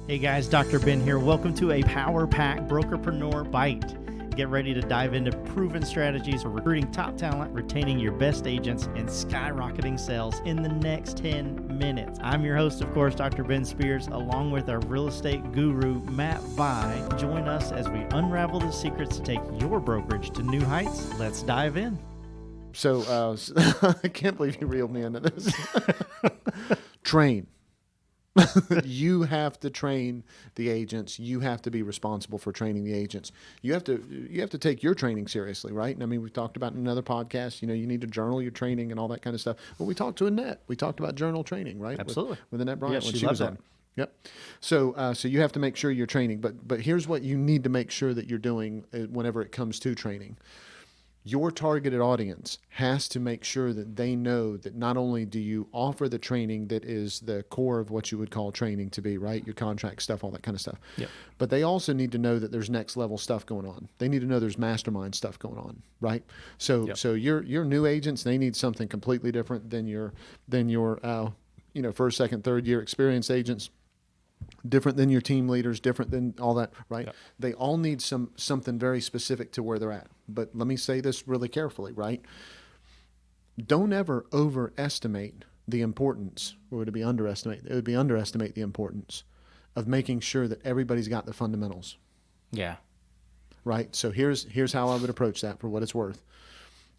Hey guys, Dr. Ben here. Welcome to a Power Pack Brokerpreneur Byte. Get ready to dive into proven strategies for recruiting top talent, retaining your best agents, and skyrocketing sales in the next 10 minutes. I'm your host, of course, Dr. Ben Spears, along with our real estate guru, Matt Vi. Join us as we unravel the secrets to take your brokerage to new heights. Let's dive in. So I can't believe you reeled me into this. Train. You have to train the agents. You have to be responsible for training the agents. You have to take your training seriously, right? And I mean, we talked about in another podcast, you need to journal your training and all that kind of stuff. Well, we talked to Annette. We talked about journal training, right? Absolutely. With Annette Bryant Yeah, when she was on. Yep. So you have to make sure you're training. But here's what you need to make sure that you're doing whenever it comes to training. Your targeted audience has to make sure that they know that not only do you offer the training that is the core of what you would call training to be, right? Your contract stuff, all that kind of stuff. Yep. But they also need to know that there's next level stuff going on. They need to know there's mastermind stuff going on, right? So your new agents, they need something completely different than your first, second, third year experienced agents. Different than your team leaders, different than all that, right? Yep. They all need something very specific to where they're at. But let me say this really carefully, right? Don't ever overestimate the importance, or would it be underestimate? It would be underestimate the importance of making sure that everybody's got the fundamentals. Yeah. Right? So here's how I would approach that for what it's worth.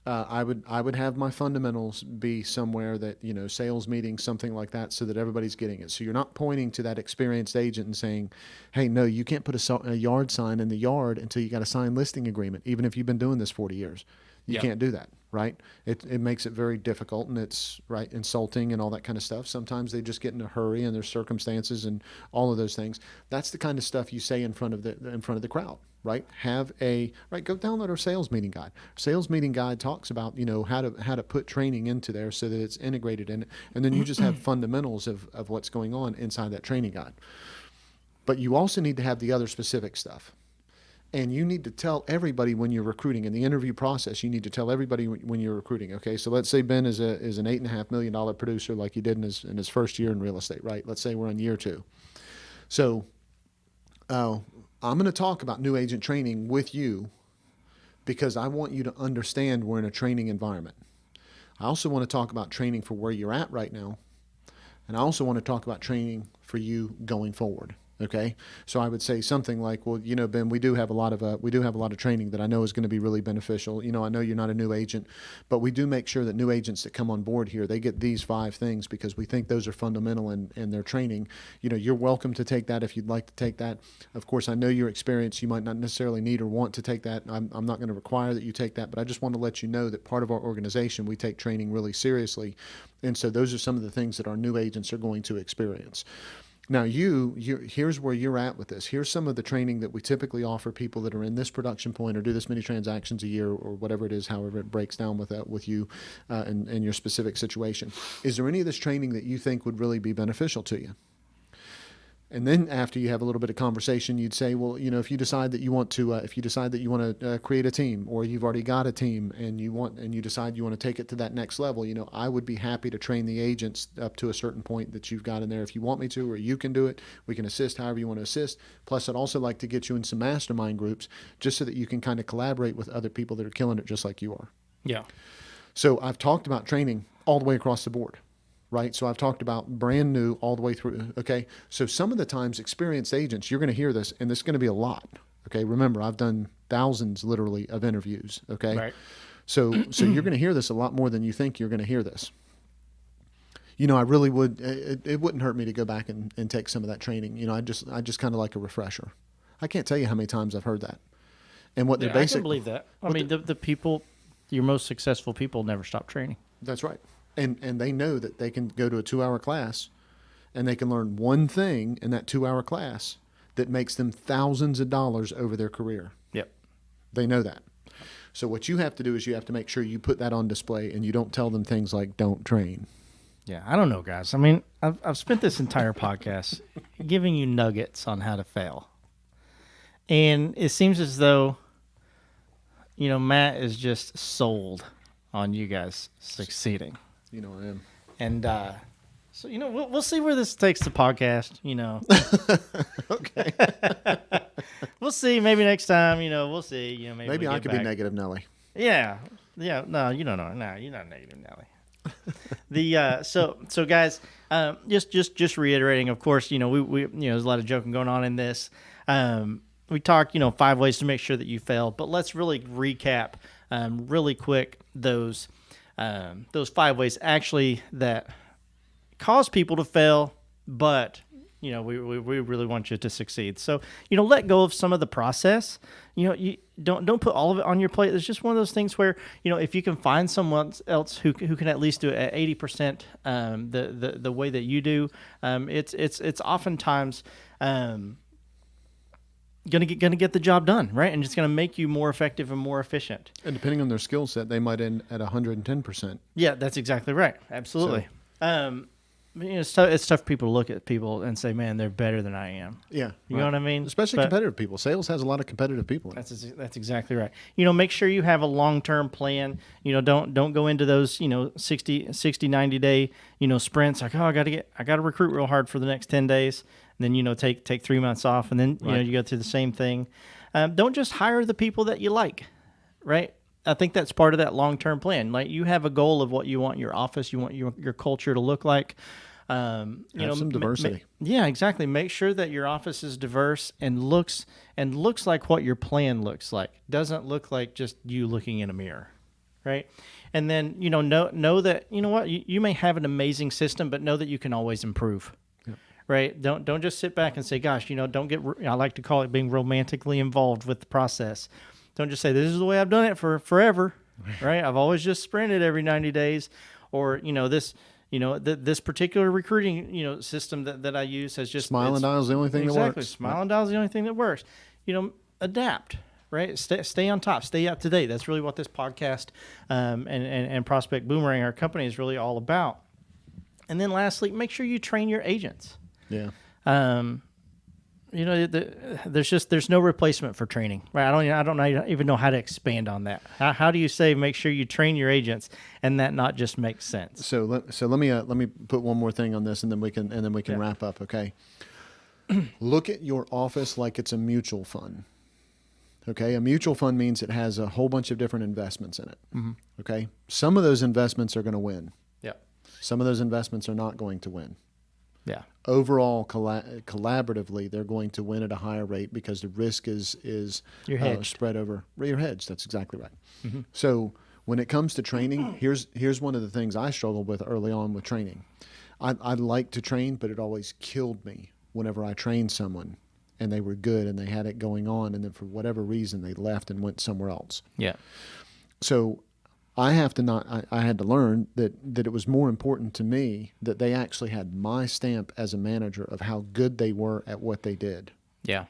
I would have my fundamentals be somewhere that, sales meetings, something like that, so that everybody's getting it. So you're not pointing to that experienced agent and saying, hey, no, you can't put a yard sign in the yard until you got a signed listing agreement, even if you've been doing this 40 years. You can't do that, right? It makes it very difficult, and it's insulting and all that kind of stuff. Sometimes they just get in a hurry and there's circumstances and all of those things. That's the kind of stuff you say in front of the crowd, right? Go download our sales meeting guide. Sales meeting guide talks about, how to put training into there so that it's integrated in it. And then you just have fundamentals of what's going on inside that training guide. But you also need to have the other specific stuff. And you need to tell everybody when you're recruiting. In the interview process, you need to tell everybody when you're recruiting. Okay, so let's say Ben is an $8.5 million producer, like he did in his first year in real estate, right? Let's say we're on year 2. So I'm going to talk about new agent training with you because I want you to understand we're in a training environment. I also want to talk about training for where you're at right now, and I also want to talk about training for you going forward. Okay, so I would say something like, well, Ben, we do have a lot of training that I know is going to be really beneficial. I know you're not a new agent, but we do make sure that new agents that come on board here, they get these 5 things because we think those are fundamental in their training. You're welcome to take that if you'd like to take that. Of course, I know your experience, you might not necessarily need or want to take that. I'm not going to require that you take that, but I just want to let you know that part of our organization, we take training really seriously. And so those are some of the things that our new agents are going to experience. Now, here's where you're at with this. Here's some of the training that we typically offer people that are in this production point or do this many transactions a year or whatever it is, however it breaks down with you and your specific situation. Is there any of this training that you think would really be beneficial to you? And then after you have a little bit of conversation, you'd say, well, if you decide that you want to create a team, or you've already got a team and you decide you want to take it to that next level, I would be happy to train the agents up to a certain point that you've got in there. If you want me to, or you can do it, we can assist however you want to assist. Plus, I'd also like to get you in some mastermind groups just so that you can kind of collaborate with other people that are killing it just like you are. Yeah. So I've talked about training all the way across the board. Right. So I've talked about brand new all the way through. Okay. So some of the times experienced agents, you're going to hear this, and this is going to be a lot. Okay. Remember, I've done thousands literally of interviews. Okay. Right. So you're going to hear this a lot more than you think you're going to hear this. I really would. It wouldn't hurt me to go back and take some of that training. I just kind of like a refresher. I can't tell you how many times I've heard that. And what they're I can believe that. I mean, the people, your most successful people never stop training. That's right. And they know that they can go to a 2-hour class and they can learn one thing in that 2-hour class that makes them thousands of dollars over their career. Yep. They know that. So what you have to do is you have to make sure you put that on display and you don't tell them things like don't train. Yeah, I don't know, guys. I mean, I've spent this entire podcast giving you nuggets on how to fail. And it seems as though, Matt is just sold on you guys succeeding. I am. And So, we'll see where this takes the podcast, Okay. We'll see. Maybe next time, we'll see. Maybe I could be negative Nelly. Yeah. Yeah. No, you don't know. No, you're not negative Nelly. So guys, just reiterating, of course, we there's a lot of joking going on in this. We talked, 5 ways to make sure that you fail, but let's really recap, really quick those 5 ways actually that cause people to fail, but we really want you to succeed. So let go of some of the process. You don't put all of it on your plate. It's just one of those things where if you can find someone else who can at least do it at 80% the way that you do, it's oftentimes gonna get the job done, right? And it's gonna make you more effective and more efficient. And depending on their skill set, they might end at 110%. Yeah, that's exactly right. Absolutely. So, it's tough for people to look at people and say, man, they're better than I am. Yeah. You know what I mean? Especially competitive people. Sales has a lot of competitive people. That's exactly right. Make sure you have a long-term plan. Don't go into those, 60, 90 day, sprints like, oh, I got to recruit real hard for the next 10 days. And then, take 3 months off, and then, you go through the same thing. Don't just hire the people that you like, right? I think that's part of that long-term plan. Like, you have a goal of what you want your office, you want your culture to look like. Have some diversity. Yeah, exactly. Make sure that your office is diverse and looks like what your plan looks like. Doesn't look like just you looking in a mirror, right? And then, know that, you may have an amazing system, but know that you can always improve. Right? Don't just sit back and say, gosh, don't get, I like to call it being romantically involved with the process. Don't just say, this is the way I've done it for forever, right? I've always just sprinted every 90 days, or, this particular recruiting, system that I use has just smile and dial is the only thing that works. Exactly. Smile and dial is the only thing that works. Adapt, right? Stay on top, stay up to date. That's really what this podcast, and Prospect Boomerang, our company, is really all about. And then lastly, make sure you train your agents. Yeah. There's no replacement for training, right? I don't even know how to expand on that. How do you say make sure you train your agents and that not just makes sense? So let me put one more thing on this, and then we can wrap up. Okay. Look at your office like it's a mutual fund. Okay. A mutual fund means it has a whole bunch of different investments in it. Mm-hmm. Okay. Some of those investments are going to win. Yeah. Some of those investments are not going to win. Yeah. Overall, collaboratively, they're going to win at a higher rate because the risk is spread over your hedge. That's exactly right. Mm-hmm. So when it comes to training, here's one of the things I struggled with early on with training. I like to train, but it always killed me whenever I trained someone and they were good and they had it going on, and then for whatever reason they left and went somewhere else. Yeah. So I had to learn that it was more important to me that they actually had my stamp as a manager of how good they were at what they did. Yeah.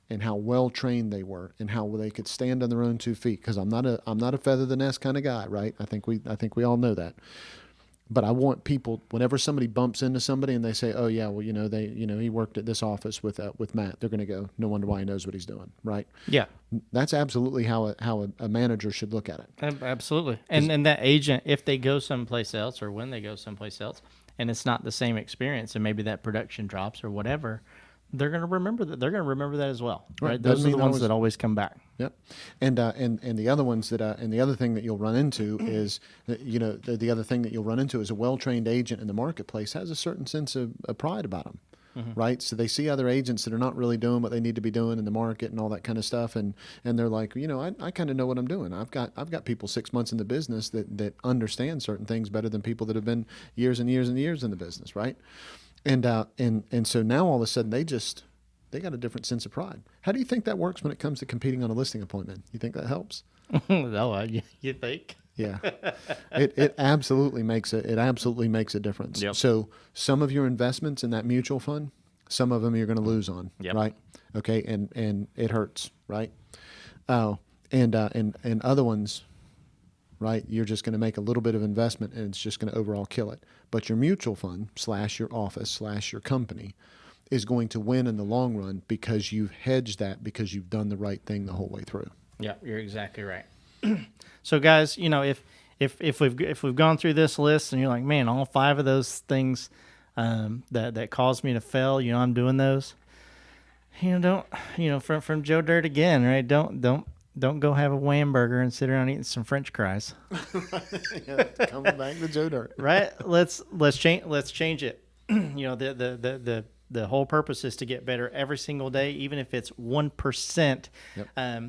And how well trained they were, and how they could stand on their own 2 feet. Because I'm not a feather the nest kind of guy, right? I think we all know that. But I want people, whenever somebody bumps into somebody and they say, "Oh yeah, well he worked at this office with Matt," they're going to go, "No wonder why he knows what he's doing," right? Yeah, that's absolutely how a manager should look at it. Absolutely, and that agent, if they go someplace else, or when they go someplace else, and it's not the same experience, and maybe that production drops or whatever, they're going to remember that. They're going to remember that as well, right? Those are the ones that always come back. Yep, and the other ones and the other thing that you'll run into is that, the other thing that you'll run into is a well-trained agent in the marketplace has a certain sense of pride about them, mm-hmm. right? So they see other agents that are not really doing what they need to be doing in the market and all that kind of stuff, and they're like, I kind of know what I'm doing. I've got people 6 months in the business that understand certain things better than people that have been years and years and years in the business, right? And so now all of a sudden they got a different sense of pride. How do you think that works when it comes to competing on a listing appointment? You think that helps? No, you think? Yeah, it absolutely makes a difference. Yep. So some of your investments in that mutual fund, some of them you're going to lose on, yep. right? Okay, and it hurts, right? And other ones, right? You're just going to make a little bit of investment and it's just going to overall kill it. But your mutual fund / your office / your company is going to win in the long run because you've hedged that, because you've done the right thing the whole way through. Yeah, you're exactly right. So guys, if we've gone through this list and you're like, man, all 5 of those things that caused me to fail. I'm doing those. From Joe Dirt again, right? Don't go have a wham burger and sit around eating some French fries. Coming back to Joe Dirt. Right? Let's change it. The whole purpose is to get better every single day, even if it's 1%,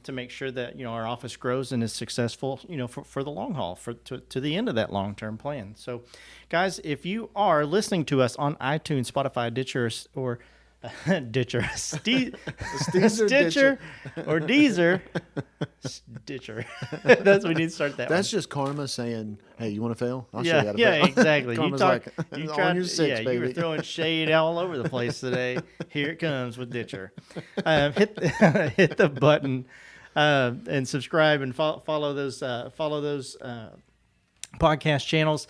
to make sure that our office grows and is successful, for the long haul, to the end of that long-term plan. So, guys, if you are listening to us on iTunes, Spotify, Stitcher, or Deezer. Stitcher. That's we need to start that. That's just karma saying, "Hey, you want to fail? I'll show you how to fail." fail." Exactly. Karma's You tried, your six, baby. You were throwing shade all over the place today. Here it comes with Ditcher. Hit the button and subscribe and follow those podcast channels.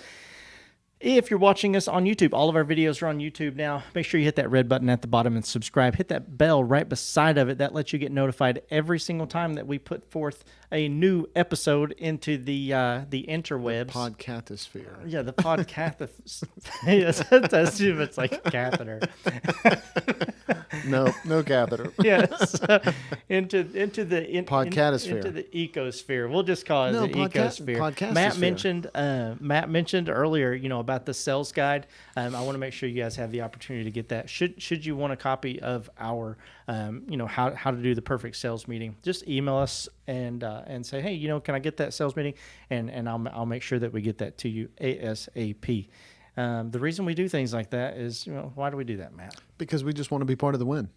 If you're watching us on YouTube, all of our videos are on YouTube now. Make sure you hit that red button at the bottom and subscribe. Hit that bell right beside of it. That lets you get notified every single time that we put forth a new episode into the interwebs. The podcatosphere. Yeah, the podcatosphere. Yes, that's if it's like catheter. No catheter. Yes, into the podcatosphere. into the ecosphere. We'll just call it the ecosphere. Podcastosphere. Matt mentioned earlier, about the sales guide. I want to make sure you guys have the opportunity to get that. Should you want a copy of our, how to do the perfect sales meeting, just email us and say, hey, can I get that sales meeting? And I'll make sure that we get that to you ASAP. The reason we do things like that is, why do we do that, Matt? Because we just want to be part of the win.